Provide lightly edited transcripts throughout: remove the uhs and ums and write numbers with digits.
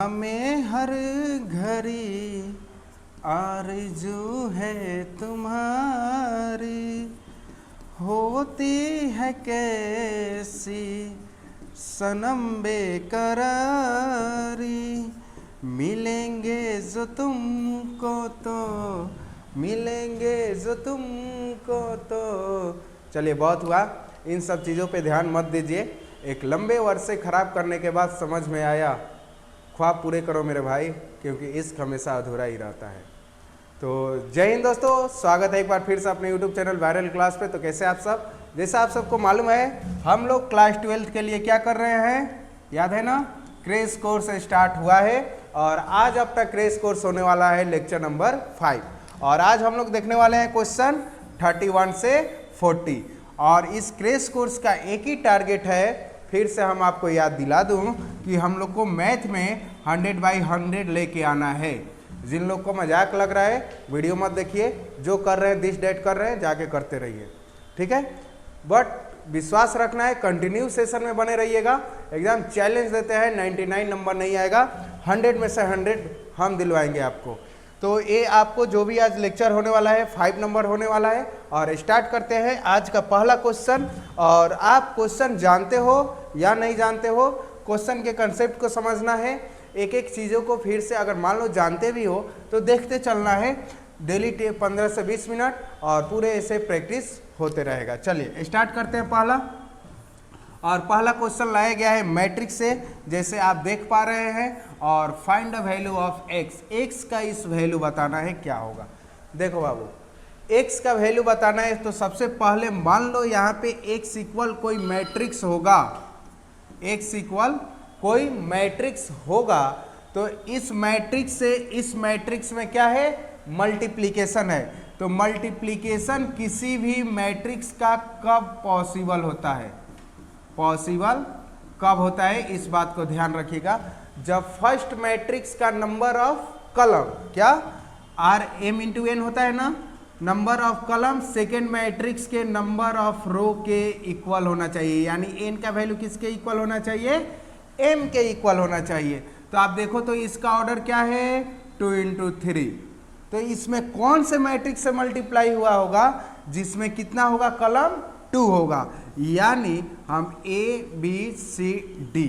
हमें हर घड़ी आरज़ू है तुम्हारी, होती है कैसी सनम बेकरारी। मिलेंगे जो तुमको तो मिलेंगे जो तुमको तो। चलिए बहुत हुआ, इन सब चीज़ों पे ध्यान मत दीजिए। एक लंबे वर्षे खराब करने के बाद समझ में आया, ख्वाब पूरे करो मेरे भाई, क्योंकि इश्क हमेशा अधूरा ही रहता है। तो जय हिंद दोस्तों, स्वागत है एक बार फिर से अपने YouTube चैनल वायरल क्लास पे। तो कैसे आप सब? जैसा आप सबको मालूम है, हम लोग क्लास 12th के लिए क्या कर रहे हैं, याद है ना? क्रेश कोर्स स्टार्ट हुआ है और आज आपका क्रेश कोर्स होने वाला है लेक्चर नंबर 5। और आज हम लोग देखने वाले हैं क्वेश्चन 31 से 40। और इस क्रेश कोर्स का एक ही टारगेट है, फिर से हम आपको याद दिला दूं कि हम लोग को मैथ में 100/100 लेके आना है। जिन लोग को मजाक लग रहा है वीडियो मत देखिए, जो कर रहे हैं दिस डेट कर रहे हैं जाके करते रहिए, ठीक है? बट विश्वास रखना है, कंटिन्यू सेशन में बने रहिएगा। एकदम चैलेंज देते हैं, 99 नंबर नहीं आएगा, 100 में से 100 हम दिलवाएंगे आपको। तो ये आपको जो भी आज लेक्चर होने वाला है 5 नंबर होने वाला है। और स्टार्ट करते हैं आज का पहला क्वेश्चन। और आप क्वेश्चन जानते हो या नहीं जानते हो, क्वेश्चन के कंसेप्ट को समझना है। एक एक चीज़ों को फिर से अगर मान लो जानते भी हो तो देखते चलना है। डेली 15 से 20 मिनट और पूरे ऐसे प्रैक्टिस होते रहेगा। चलिए स्टार्ट करते हैं पहला। और पहला क्वेश्चन लाया गया है मैट्रिक्स से, जैसे आप देख पा रहे हैं। और find the value of x, x का इस वैल्यू बताना है क्या होगा। देखो बाबू, एक्स का वैल्यू बताना है तो सबसे पहले मान लो यहाँ पे एक्स इक्वल कोई मैट्रिक्स होगा, एक्स इक्वल कोई मैट्रिक्स होगा। तो इस मैट्रिक्स से इस मैट्रिक्स में क्या है, मल्टीप्लिकेशन है। तो मल्टीप्लिकेशन किसी भी मैट्रिक्स का कब पॉसिबल होता है, पॉसिबल कब होता है, इस बात को ध्यान रखिएगा। जब फर्स्ट मैट्रिक्स का नंबर ऑफ कलम क्या आर एम इंटू एन होता है ना, नंबर ऑफ कलम सेकेंड मैट्रिक्स के नंबर ऑफ रो के इक्वल होना चाहिए। यानी एन का वैल्यू किसके इक्वल होना चाहिए, एम के इक्वल होना चाहिए। तो आप देखो तो इसका ऑर्डर क्या है, 2 × 3। तो इसमें कौन से मैट्रिक्स से मल्टीप्लाई हुआ होगा जिसमें कितना होगा, कलम 2 होगा। यानी हम ABCD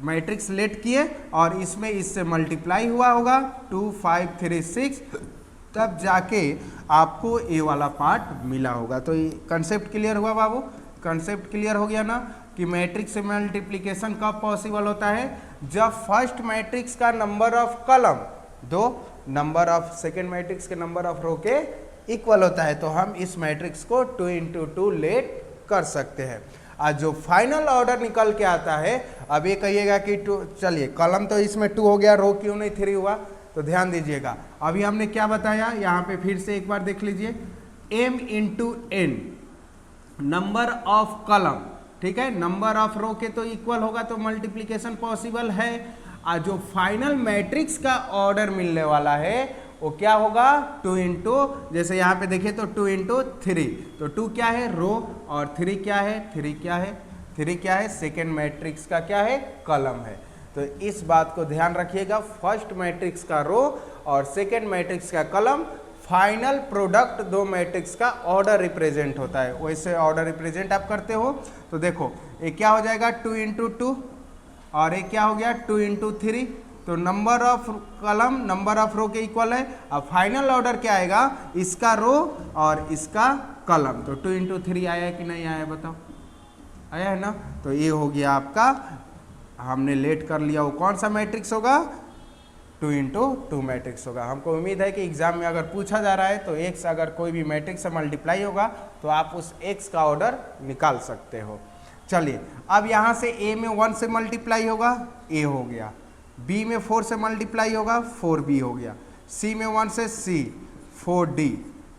मैट्रिक्स लेट किए और इसमें इससे मल्टीप्लाई हुआ होगा 2 5 3 6, तब जाके आपको ए वाला पार्ट मिला होगा। तो ये कंसेप्ट क्लियर हुआ बाबू, कंसेप्ट क्लियर हो गया ना कि मैट्रिक्स से मल्टीप्लिकेशन कब पॉसिबल होता है, जब फर्स्ट मैट्रिक्स का नंबर ऑफ कलम दो नंबर ऑफ सेकेंड मैट्रिक्स के नंबर ऑफ रो के इक्वल होता है। तो हम इस मैट्रिक्स को 2 × 2 लेट कर सकते हैं। आज जो फाइनल ऑर्डर निकल के आता है, अब ये कहिएगा कि 2, चलिए कलम तो इसमें 2 हो गया, रो क्यों नहीं 3 हुआ, तो ध्यान दीजिएगा। अभी हमने क्या बताया, यहाँ पे फिर से एक बार देख लीजिए, m × n नंबर ऑफ कलम, ठीक है, नंबर ऑफ रो के तो इक्वल होगा, तो मल्टीप्लिकेशन पॉसिबल है। आज जो फाइनल मैट्रिक्स का ऑर्डर मिलने वाला है वो क्या होगा, 2 × जैसे यहाँ पे देखिए तो 2 × 3। तो 2 क्या है, रो, और 3 क्या है, 3 क्या है, 3 क्या है, सेकेंड मैट्रिक्स का क्या है, कलम है। तो इस बात को ध्यान रखिएगा, फर्स्ट मैट्रिक्स का रो और सेकेंड मैट्रिक्स का कलम, फाइनल प्रोडक्ट दो मैट्रिक्स का ऑर्डर रिप्रेजेंट होता है। वैसे ऑर्डर रिप्रेजेंट आप करते हो तो देखो ये क्या हो जाएगा, 2 × 2, और ये क्या हो गया, 2 × 3। तो नंबर ऑफ कलम नंबर ऑफ रो के इक्वल है। अब फाइनल ऑर्डर क्या आएगा, इसका रो और इसका कलम। तो 2 × 3 आया है कि नहीं आया है, बताओ, आया है ना। तो ये हो गया आपका, हमने लेट कर लिया, वो कौन सा मैट्रिक्स होगा, 2 × 2 मैट्रिक्स होगा। हमको उम्मीद है कि एग्जाम में अगर पूछा जा रहा है तो एक्स अगर कोई भी मैट्रिक्स से मल्टीप्लाई होगा तो आप उस एक्स का ऑर्डर निकाल सकते हो। चलिए अब यहाँ से ए में 1 से मल्टीप्लाई होगा, ए हो गया, बी में 4 से मल्टीप्लाई होगा, 4b हो गया, सी में 1 से c, 4d,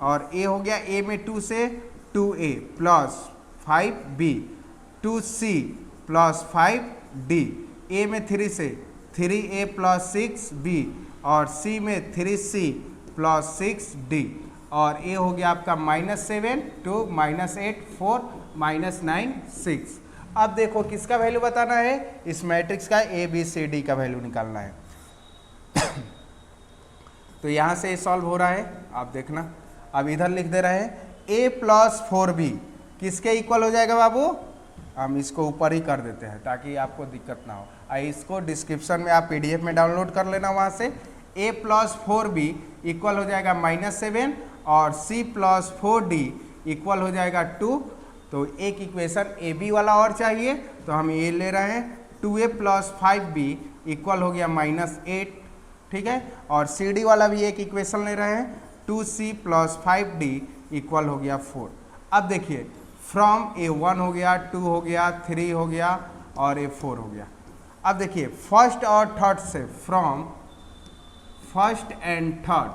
और ए हो गया, ए में 2 से 2a plus 5b, 2c plus 5d, ए में 3 से 3a प्लस 6b, और c में 3c प्लस 6d, और ए हो गया आपका -7 2 -8 4 -9 6। अब देखो किसका वैल्यू बताना है, इस मैट्रिक्स का ए बी सी डी का वैल्यू निकालना है। तो यहाँ से सॉल्व हो रहा है, आप देखना। अब इधर लिख दे रहे हैं a प्लस 4b किसके इक्वल हो जाएगा बाबू, हम इसको ऊपर ही कर देते हैं ताकि आपको दिक्कत ना हो। इसको डिस्क्रिप्शन में आप PDF में डाउनलोड कर लेना वहाँ से। a प्लस 4b इक्वल हो जाएगा -7 और c प्लस 4d इक्वल हो जाएगा 2। तो एक इक्वेशन ए बी वाला और चाहिए तो हम ये ले रहे हैं 2a प्लस 5b इक्वल हो गया -8, ठीक है। और सी डी वाला भी एक इक्वेशन ले रहे हैं 2c प्लस 5d इक्वल हो गया 4। अब देखिए फ्रॉम ए 1 हो गया, 2 हो गया, 3 हो गया और ए 4 हो गया। अब देखिए फर्स्ट और थर्ड से, फ्रॉम फर्स्ट एंड थर्ड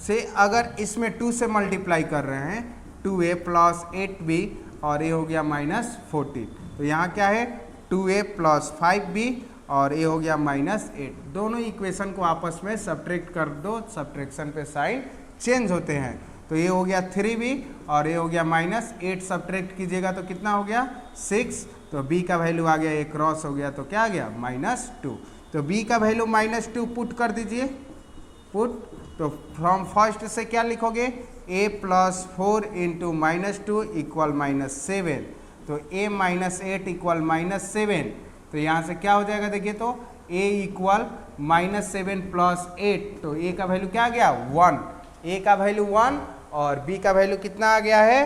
से अगर इसमें 2 से मल्टीप्लाई कर रहे हैं 2a प्लस 8b और ये हो गया -14। तो यहाँ क्या है 2a प्लस 5b और ये हो गया -8। दोनों इक्वेशन को आपस में सब्ट्रैक्ट कर दो, सब्ट्रैक्शन पे साइन चेंज होते हैं। तो ये हो गया 3b और ये हो गया -8, सब्ट्रैक्ट कीजिएगा तो कितना हो गया 6। तो b का वैल्यू आ गया, एक क्रॉस हो गया तो क्या आ गया -2। तो b का वैल्यू -2 पुट कर दीजिए, पुट। तो फ्रॉम फर्स्ट से क्या लिखोगे a प्लस 4 इंटू -2 इक्वल -7। तो a -8 इक्वल -7। तो यहाँ से क्या हो जाएगा देखिए, तो a इक्वल -7 प्लस 8। तो a का वैल्यू क्या आ गया 1, a का वैल्यू 1 और b का वैल्यू कितना आ गया है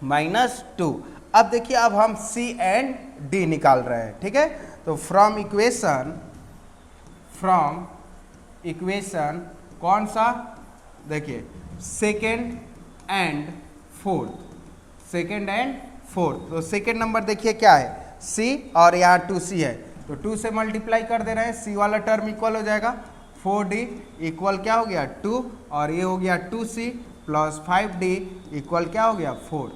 -2। अब देखिए अब हम c एंड d निकाल रहे हैं, ठीक है। तो फ्रॉम इक्वेशन कौन सा, देखिए सेकेंड एंड फोर्थ। तो सेकेंड नंबर देखिए क्या है c और यहाँ 2c है, तो 2 से मल्टीप्लाई कर दे रहे हैं, c वाला टर्म इक्वल हो जाएगा 4d इक्वल क्या हो गया 2 और ये हो गया 2c प्लस 5d इक्वल क्या हो गया 4।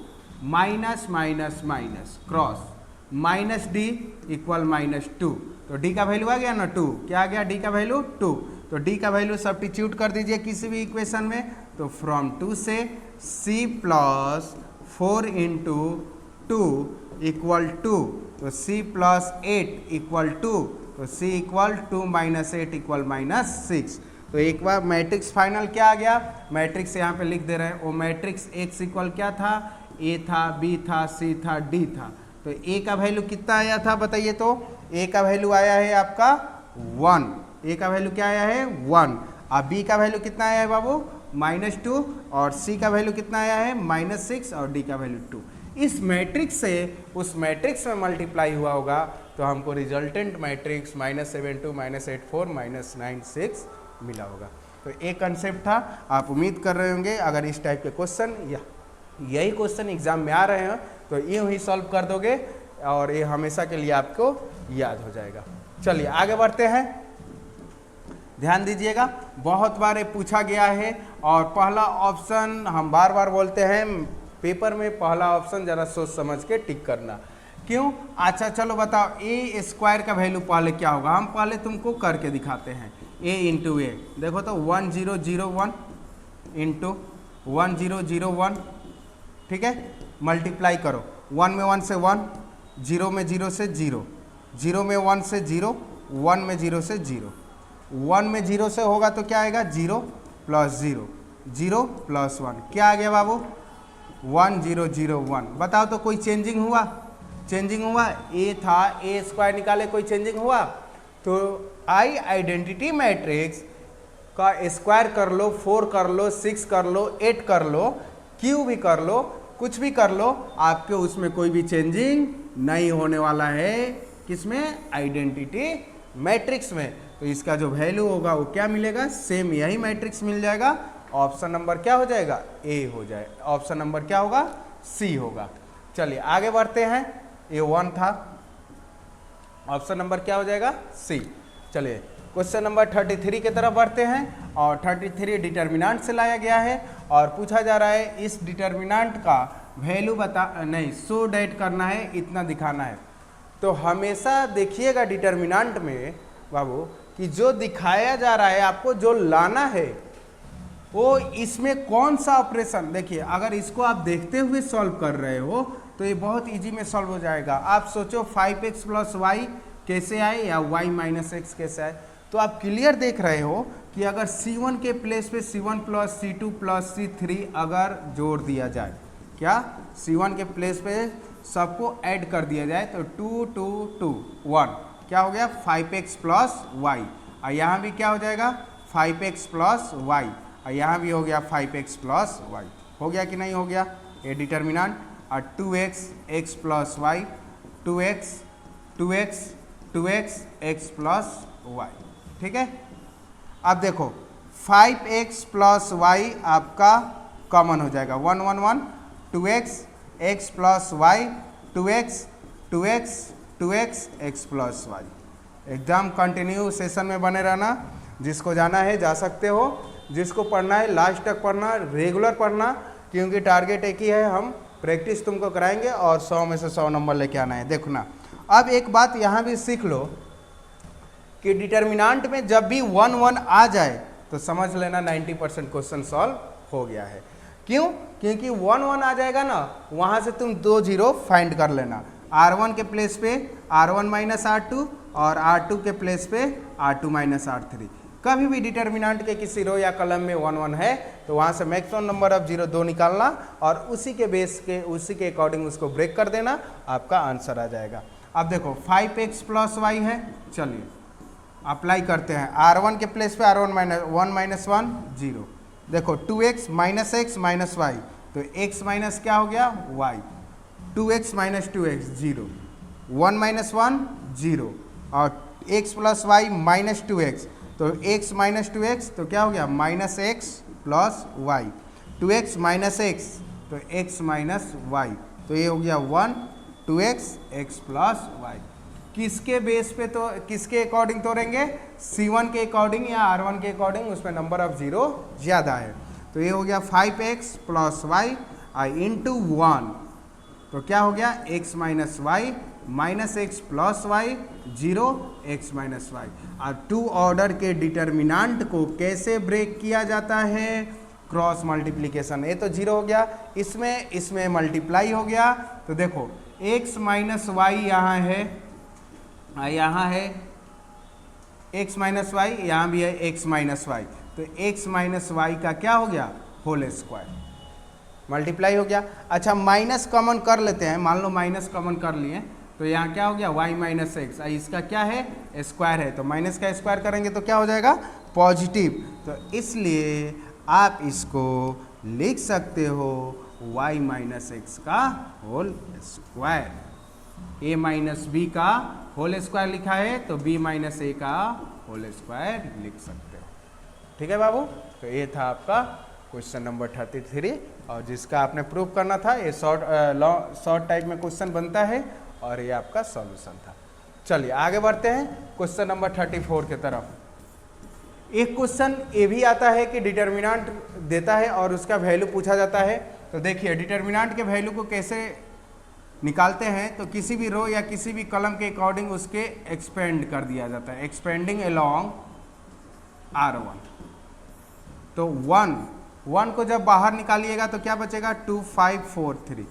Minus minus minus cross -d equal -2। तो d का वैल्यू आ गया ना 2, क्या आ गया d का वैल्यू 2। तो d का वैल्यू सब्स्टिट्यूट कर दीजिए किसी भी इक्वेशन में। तो फ्रॉम 2 से c प्लस 4 इंटू 2 इक्वल 2। तो c प्लस 8 इक्वल 2। तो c इक्वल 2 माइनस 8 इक्वल -6। तो एक बार मैट्रिक्स फाइनल क्या आ गया, मैट्रिक्स यहाँ पे लिख दे रहे हैं। वो मैट्रिक्स x इक्वल क्या था, a था, b था, c था, d था। तो a का वैल्यू कितना आया था बताइए, तो a का वैल्यू आया है आपका 1, a का वैल्यू क्या आया है 1। अब b का वैल्यू कितना आया है बाबू -2 और c का वैल्यू कितना आया है -6 और d का वैल्यू 2। इस मैट्रिक्स से उस मैट्रिक्स में मल्टीप्लाई हुआ होगा तो हमको रिजल्टेंट मैट्रिक्स -7 2 -8 4 -9 6 मिला होगा। तो एक कंसेप्ट था, आप उम्मीद कर रहे होंगे अगर इस टाइप के क्वेश्चन या यही क्वेश्चन एग्जाम में आ रहे हैं तो यूँ ही सॉल्व कर दोगे और ये हमेशा के लिए आपको याद हो जाएगा। चलिए आगे बढ़ते हैं, ध्यान दीजिएगा। बहुत बार ये पूछा गया है और पहला ऑप्शन हम बार बार बोलते हैं पेपर में, पहला ऑप्शन ज़रा सोच समझ के टिक करना। क्यों, अच्छा चलो बताओ a स्क्वायर का वैल्यू पहले क्या होगा, हम पहले तुमको करके दिखाते हैं। a इंटू ए देखो तो 1001 इंटू 1001, ठीक है, मल्टीप्लाई करो। 1 में 1 से 1, 0 में 0 से 0, 0 में 1 से 0, 1 में 0 से 0, 1 में 0 से होगा तो क्या आएगा 0 प्लस 0, 0 प्लस 1, क्या आ गया बाबू 1001। बताओ तो कोई चेंजिंग हुआ, चेंजिंग हुआ, a था a स्क्वायर निकाले, कोई चेंजिंग हुआ। तो आई आइडेंटिटी मैट्रिक्स का स्क्वायर कर लो, 4 कर लो, 6 कर लो, 8 कर लो, क्यू भी कर लो, कुछ भी कर लो, आपके उसमें कोई भी चेंजिंग नहीं होने वाला है। किसमें, आइडेंटिटी मैट्रिक्स में। तो इसका जो वैल्यू होगा वो क्या मिलेगा, सेम यही मैट्रिक्स मिल जाएगा। ऑप्शन नंबर क्या हो जाएगा, ए हो जाए। ऑप्शन नंबर क्या होगा, सी होगा। चलिए आगे बढ़ते हैं, ए 1 था, ऑप्शन नंबर क्या हो जाएगा, सी। चलिए क्वेश्चन नंबर 33 की तरफ बढ़ते हैं और 33 डिटर्मिनेंट से लाया गया है और पूछा जा रहा है इस डिटर्मिनेंट का वैल्यू शो डेट करना है, इतना दिखाना है। तो हमेशा देखिएगा डिटर्मिनेंट में बाबू कि जो दिखाया जा रहा है आपको जो लाना है वो इसमें कौन सा ऑपरेशन, देखिए अगर इसको आप देखते हुए सॉल्व कर रहे हो तो ये बहुत इजी में सॉल्व हो जाएगा। आप सोचो 5x प्लस वाई कैसे आए या y माइनस एक्स कैसे आए। तो आप क्लियर देख रहे हो कि अगर C1 के प्लेस पे C1 plus C2 plus C3 अगर जोड़ दिया जाए, क्या C1 के प्लेस पे सबको ऐड कर दिया जाए तो 2 2 2 1 क्या हो गया 5x प्लस वाई, और यहाँ भी क्या हो जाएगा 5x प्लस वाई, और यहाँ भी हो गया 5x प्लस वाई। हो गया कि नहीं हो गया ये डिटर्मिनेंट। और 2x x plus y 2x 2x 2x x plus y, ठीक है। अब देखो 5x प्लस वाई आपका कॉमन हो जाएगा 1 1 1 2x x plus y 2x 2x 2x x plus y. एकदम कंटिन्यू सेशन में बने रहना, जिसको जाना है जा सकते हो, जिसको पढ़ना है लास्ट तक पढ़ना, रेगुलर पढ़ना, क्योंकि टारगेट एक ही है, हम प्रैक्टिस तुमको कराएंगे और 100 में से 100 नंबर लेके आना है। देखो ना, अब एक बात यहाँ भी सीख लो कि डिटर्मिनेंट में जब भी 1 1 आ जाए तो समझ लेना 90% क्वेश्चन सॉल्व हो गया है। क्यों? क्योंकि 1 1 आ जाएगा ना, वहाँ से तुम 2 0 फाइंड कर लेना। R1 के प्लेस पे R1 माइनस R2 और R2 के प्लेस पे R2 माइनस R3। कभी भी डिटर्मिनेंट के किसी रो या कलम में 1 1 है तो वहाँ से मैक्सिमम नंबर ऑफ 0 2 निकालना और उसी के बेस के उसी के अकॉर्डिंग उसको ब्रेक कर देना, आपका आंसर आ जाएगा। अब देखो 5x प्लस वाई है, चलिए अप्लाई करते हैं। R1 के प्लेस पे R1 माइनस 1 0। देखो 2x minus x minus y, तो x माइनस क्या हो गया y, 2x minus 2x 0, 1 minus 1 0, और x plus Y minus 2x, तो x माइनस 2x तो क्या हो गया minus x plus y, 2x minus x तो x माइनस वाई, तो ये हो गया 1 2x x प्लस वाई। किसके बेस पे तो किसके अकॉर्डिंग तोड़ेंगे, C1 के अकॉर्डिंग या R1 के अकॉर्डिंग, उसमें नंबर ऑफ 0 ज़्यादा है। तो ये हो गया 5x प्लस वाई इंटू 1, तो क्या हो गया x minus y minus x plus y 0 x minus y. और 2 ऑर्डर के डिटर्मिनेंट को कैसे ब्रेक किया जाता है, क्रॉस मल्टीप्लिकेशन। ये तो 0 हो गया, इसमें मल्टीप्लाई हो गया, तो देखो x माइनस वाई यहाँ है x माइनस वाई, यहाँ भी है x माइनस वाई, तो x माइनस वाई का क्या हो गया होल स्क्वायर, मल्टीप्लाई हो गया। अच्छा माइनस कॉमन कर लेते हैं, मान लो माइनस कॉमन कर लिए तो यहाँ क्या हो गया y माइनस एक्स, इसका क्या है स्क्वायर है, तो माइनस का स्क्वायर करेंगे तो क्या हो जाएगा पॉजिटिव, तो इसलिए आप इसको लिख सकते हो y माइनस एक्स का whole square. a minus b का होल स्क्वायर लिखा है तो b माइनस ए का होल स्क्वायर लिख सकते हो। ठीक है बाबू, तो ये था आपका क्वेश्चन नंबर 33, और जिसका आपने प्रूव करना था। ये शॉर्ट टाइप में क्वेश्चन बनता है और ये आपका सॉल्यूशन था। चलिए आगे बढ़ते हैं क्वेश्चन नंबर 34 की तरफ। एक क्वेश्चन ये भी आता है कि डिटर्मिनेंट देता है और उसका वैल्यू पूछा जाता है। तो देखिए डिटर्मिनेंट के वैल्यू को कैसे निकालते हैं, तो किसी भी रो या किसी भी कलम के अकॉर्डिंग उसके एक्सपेंड कर दिया जाता है, एक्सपेंडिंग अलोंग R1। तो 1 को जब बाहर निकालिएगा तो क्या बचेगा 2 5 4 3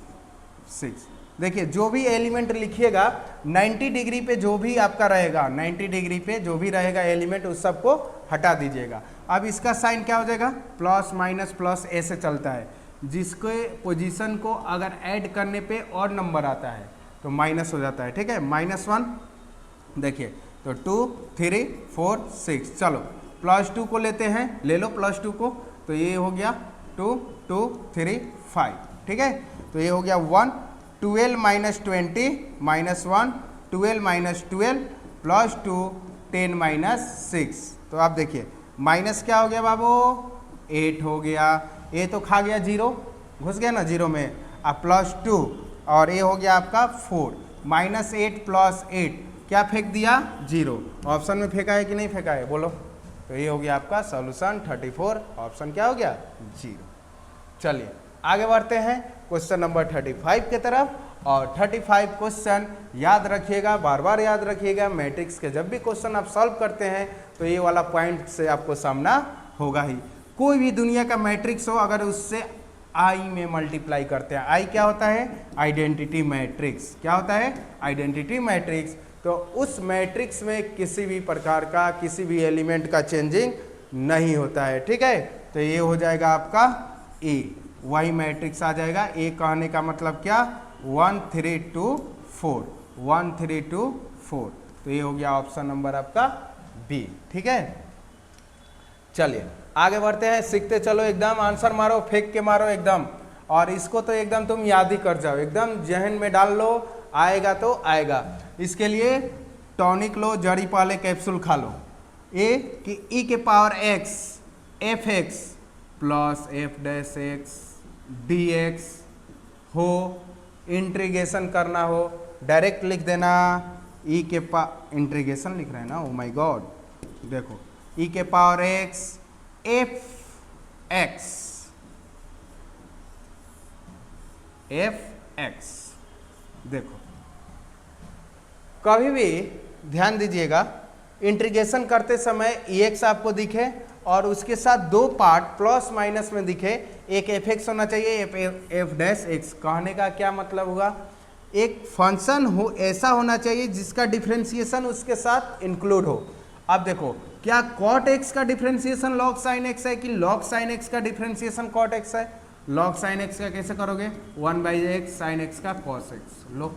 6। देखिए जो भी एलिमेंट लिखिएगा 90 डिग्री पे जो भी आपका रहेगा, 90 डिग्री पे जो भी रहेगा एलिमेंट उस सबको हटा दीजिएगा। अब इसका साइन क्या हो जाएगा प्लस माइनस प्लस ऐसे चलता है, जिसके पोजीशन को अगर ऐड करने पे और नंबर आता है तो माइनस हो जाता है। ठीक है, -1 देखिए तो 2 3 4 6, चलो +2 को लेते हैं, ले लो +2 को, तो ये हो गया 2 2 3 5। ठीक है, तो ये हो गया 1 12 माइनस 20 -1 12 माइनस 12 +2 10 माइनस 6। तो आप देखिए माइनस क्या हो गया बाबू 8 हो गया, ये तो खा गया 0, घुस गया ना 0 में, अब +2 और ये हो गया आपका 4 -8 + 8 क्या फेंक दिया 0। ऑप्शन में फेंका है कि नहीं फेंका है बोलो। तो ये हो गया आपका सॉल्यूशन 34, ऑप्शन क्या हो गया 0। चलिए आगे बढ़ते हैं क्वेश्चन नंबर 35 की तरफ। और 35 क्वेश्चन याद रखिएगा, बार बार याद रखिएगा, मैट्रिक्स के जब भी क्वेश्चन आप सॉल्व करते हैं तो ये वाला पॉइंट से आपको सामना होगा ही। कोई भी दुनिया का मैट्रिक्स हो, अगर उससे आई में मल्टीप्लाई करते हैं। आई क्या होता है? Identity matrix. क्या होता है? Identity matrix. तो उस मैट्रिक्स में किसी भी प्रकार का किसी भी एलिमेंट का चेंजिंग नहीं होता है। ठीक है, तो ये हो जाएगा आपका ए, वही मैट्रिक्स आ जाएगा। ए कहने का मतलब क्या? 1 3 2 4, 1 3 2 4। तो ये हो गया ऑप्शन नंबर आपका बी। ठीक है, चलिए आगे बढ़ते हैं, सीखते चलो। एकदम आंसर मारो, फेंक के मारो एकदम, और इसको तो एकदम तुम याद ही कर जाओ, एकदम जहन में डाल लो, आएगा तो आएगा। इसके लिए टॉनिक लो, जड़ी पाले कैप्सूल खा लो। ए कि ई के power x F x plus F dash x D x हो, इंटीग्रेशन करना हो, डायरेक्ट लिख देना। ई के इंटीग्रेशन लिख रहे हैं ना, ओ माय गॉड, देखो ई के पावर एक्स एफ एक्स देखो कभी भी ध्यान दीजिएगा, इंटीग्रेशन करते समय एक्स आपको दिखे और उसके साथ दो पार्ट प्लस माइनस में दिखे, एक एफ एक्स होना चाहिए, एफ डैश एक्स। कहने का क्या मतलब हुआ? एक फंक्शन हो ऐसा होना चाहिए जिसका डिफरेंशिएशन उसके साथ इंक्लूड हो। अब देखो, क्या कॉट एक्स का डिफरेंशिएशन लॉग साइन एक्स है कि लॉग साइन एक्स का डिफरेंशिएशन कॉट एक्स है? लॉग साइन एक्स का कैसे करोगे? 1/x साइन एक्स का कॉस एक्स, लो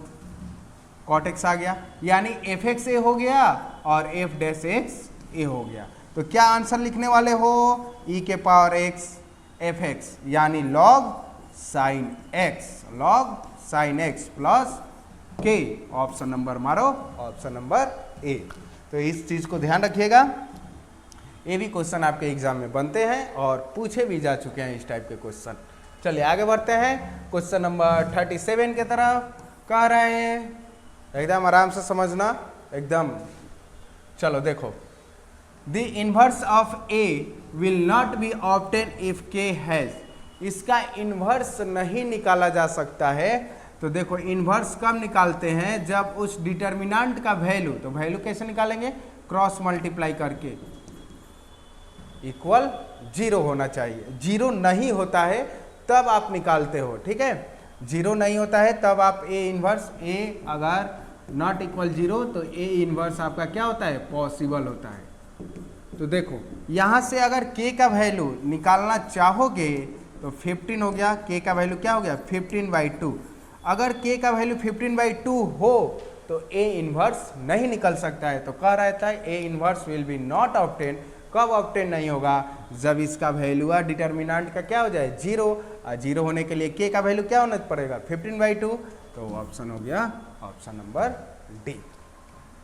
कॉट एक्स आ गया, यानी एफ एक्स ए हो गया और एफ डैश एक्स ए हो गया। तो क्या आंसर लिखने वाले हो? ई के पावर एक्स एफ एक्स, यानी log sine x, log sine x plus के। ऑप्शन नंबर मारो, ऑप्शन नंबर ए। तो इस चीज को ध्यान रखिएगा, ये भी क्वेश्चन आपके एग्जाम में बनते हैं और पूछे भी जा चुके हैं इस टाइप के क्वेश्चन। चलिए आगे बढ़ते हैं, क्वेश्चन नंबर 37 के तरफ। कह रहे हैं, एकदम आराम से समझना एकदम। चलो देखो, the inverse of A will not be obtain if के हैज। इसका इनवर्स नहीं निकाला जा सकता है। तो देखो इनवर्स कब निकालते हैं? जब उस डिटर्मिनेंट का वैल्यू, तो वैल्यू कैसे निकालेंगे? क्रॉस मल्टीप्लाई करके, इक्वल 0 होना चाहिए। 0 नहीं होता है तब आप निकालते हो। ठीक है, 0 नहीं होता है तब आप ए इनवर्स, ए अगर नॉट इक्वल 0 तो ए इनवर्स आपका क्या होता है? पॉसिबल होता है। तो देखो यहाँ से अगर k का वैल्यू निकालना चाहोगे तो 15 हो गया, k का वैल्यू क्या हो गया? 15/2। अगर k का वैल्यू 15/2 हो तो a इनवर्स नहीं निकल सकता है। तो कह रहता है a inverse will be not obtain. कब ऑब्टेन नहीं होगा? जब इसका वैल्यू डिटर्मिनेंट का क्या हो जाए? 0। और 0 होने के लिए k का वैल्यू क्या होना पड़ेगा? 15/2। तो ऑप्शन हो गया ऑप्शन नंबर डी।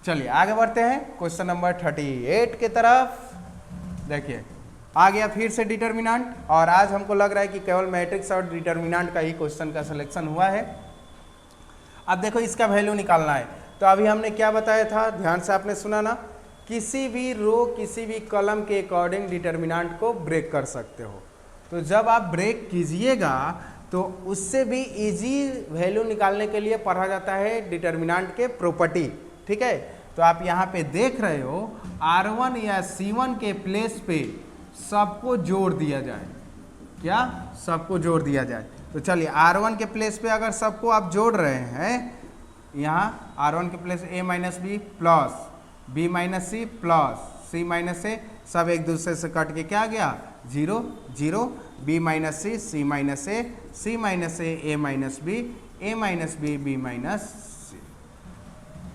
चलिए आगे बढ़ते हैं, क्वेश्चन नंबर 38 के तरफ। देखिए आ गया फिर से डिटर्मिनेंट, और आज हमको लग रहा है कि केवल मैट्रिक्स और डिटर्मिनेंट का ही क्वेश्चन का सिलेक्शन हुआ है। अब देखो इसका वैल्यू निकालना है। तो अभी हमने क्या बताया था, ध्यान से आपने सुना ना, किसी भी रो किसी भी कॉलम के अकॉर्डिंग डिटर्मिनेंट को ब्रेक कर सकते हो। तो जब आप ब्रेक कीजिएगा तो उससे भी इजी वैल्यू निकालने के लिए पढ़ा जाता है डिटर्मिनेंट के प्रॉपर्टी। ठीक है, तो आप यहाँ पे देख रहे हो R1 या C1 के प्लेस पे सबको जोड़ दिया जाए। क्या? सबको जोड़ दिया जाए। तो चलिए R1 के प्लेस पे अगर सबको आप जोड़ रहे हैं, यहाँ R1 के place a minus B plus b minus C plus c minus A, सब एक दूसरे से कट के क्या गया? 0 0, b minus C, c minus A, c minus A minus B, a minus B, b minus C.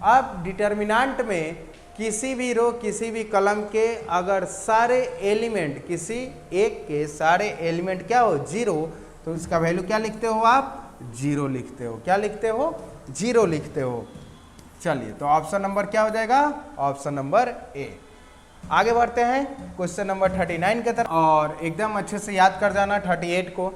अब determinant में किसी भी रो किसी भी कॉलम के अगर सारे एलिमेंट, किसी एक के सारे एलिमेंट क्या हो? 0, तो उसका वैल्यू क्या लिखते हो आप? 0 लिखते हो। क्या लिखते हो? 0 लिखते हो। चलिए तो ऑप्शन नंबर क्या हो जाएगा? Option number A. आगे बढ़ते हैं क्वेश्चन नंबर 39 के तरफ, और एकदम अच्छे से याद कर जाना 38 को।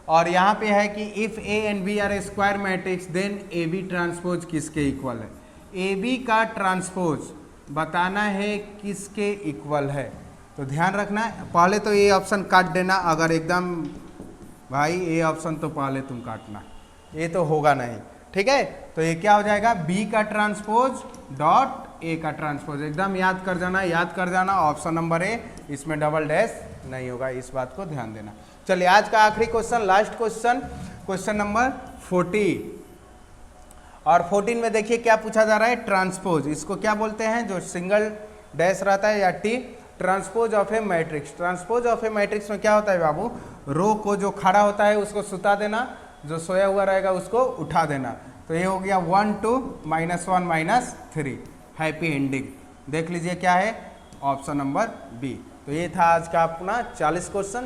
और यहाँ पे है कि if A and B are a square matrix then A B transpose किसके इक्वल है? ए बी का ट्रांसपोज बताना है किसके इक्वल है। तो ध्यान रखना, पहले तो ये ऑप्शन काट देना। अगर एकदम भाई ये ऑप्शन तो पहले तुम काटना, ये तो होगा नहीं। ठीक है, तो ये क्या हो जाएगा? बी का ट्रांसपोज डॉट ए का ट्रांसपोज। एकदम याद कर जाना, याद कर जाना। ऑप्शन नंबर ए, इसमें डबल डैश नहीं होगा, इस बात को ध्यान देना। चलिए आज का आखिरी question, last question, question number 14। और 14 में देखिए क्या पूछा जा रहा है, ट्रांसपोज। इसको क्या बोलते हैं, जो सिंगल डैश रहता है या T, transpose of A matrix. Transpose of A matrix में क्या होता है बाबू, रो को जो खड़ा होता है उसको सुता देना, जो सोया हुआ रहेगा उसको उठा देना। तो ये हो गया 1 2 -1 -3, हैप्पी एंडिंग। देख लीजिए क्या है, ऑप्शन नंबर बी। तो ये था आज का अपना 40 क्वेश्चन,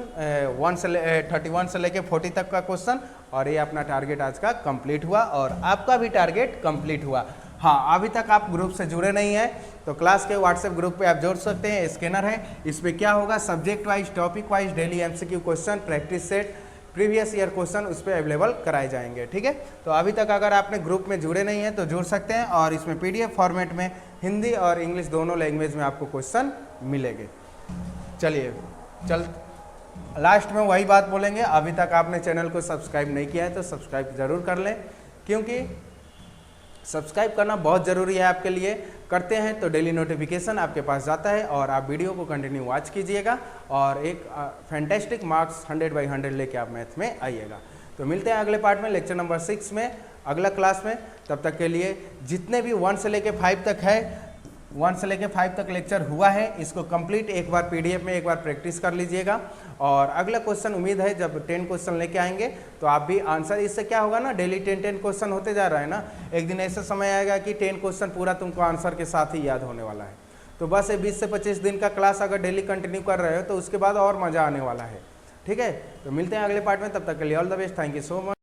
31 से लेके 40 तक का क्वेश्चन, और ये अपना टारगेट आज का कंप्लीट हुआ और आपका भी टारगेट कंप्लीट हुआ। हाँ, अभी तक आप ग्रुप से जुड़े नहीं हैं तो क्लास के व्हाट्सएप ग्रुप पे आप जोड़ सकते हैं, स्कैनर है। इसमें क्या होगा, subject wise, topic wise daily MCQ question, practice set, previous year question उस पर अवेलेबल कराए जाएंगे। ठीक है, तो अभी तक अगर आपने ग्रुप में जुड़े नहीं हैं तो जुड़ सकते हैं, और इसमें पीडीएफ फॉर्मेट में हिंदी और इंग्लिश दोनों लैंग्वेज में आपको क्वेश्चन मिलेंगे। चलिए लास्ट में वही बात बोलेंगे, अभी तक आपने चैनल को सब्सक्राइब नहीं किया है तो सब्सक्राइब जरूर कर लें, क्योंकि सब्सक्राइब करना बहुत ज़रूरी है आपके लिए। करते हैं तो डेली नोटिफिकेशन आपके पास जाता है और आप वीडियो को कंटिन्यू वॉच कीजिएगा और एक फैंटेस्टिक मार्क्स 100/100 लेके आप मैथ में आइएगा। तो मिलते हैं अगले पार्ट में, लेक्चर नंबर 6 में, अगला क्लास में। तब तक के लिए जितने भी 1 से लेके 5 तक है, 1 से लेके 5 तक लेक्चर हुआ है, इसको कंप्लीट एक बार पीडीएफ में एक बार प्रैक्टिस कर लीजिएगा। और अगला क्वेश्चन उम्मीद है जब 10 क्वेश्चन लेके आएंगे तो आप भी आंसर, इससे क्या होगा ना, डेली 10 क्वेश्चन होते जा रहा है ना, एक दिन ऐसा समय आएगा कि 10 क्वेश्चन पूरा तुमको आंसर के साथ ही याद होने वाला है। तो बस ये 20 से 25 दिन का क्लास अगर डेली कंटिन्यू कर रहे हो तो उसके बाद और मज़ा आने वाला है। ठीक है, तो मिलते हैं अगले पार्ट में, तब तक के लिए all the best, thank you so much.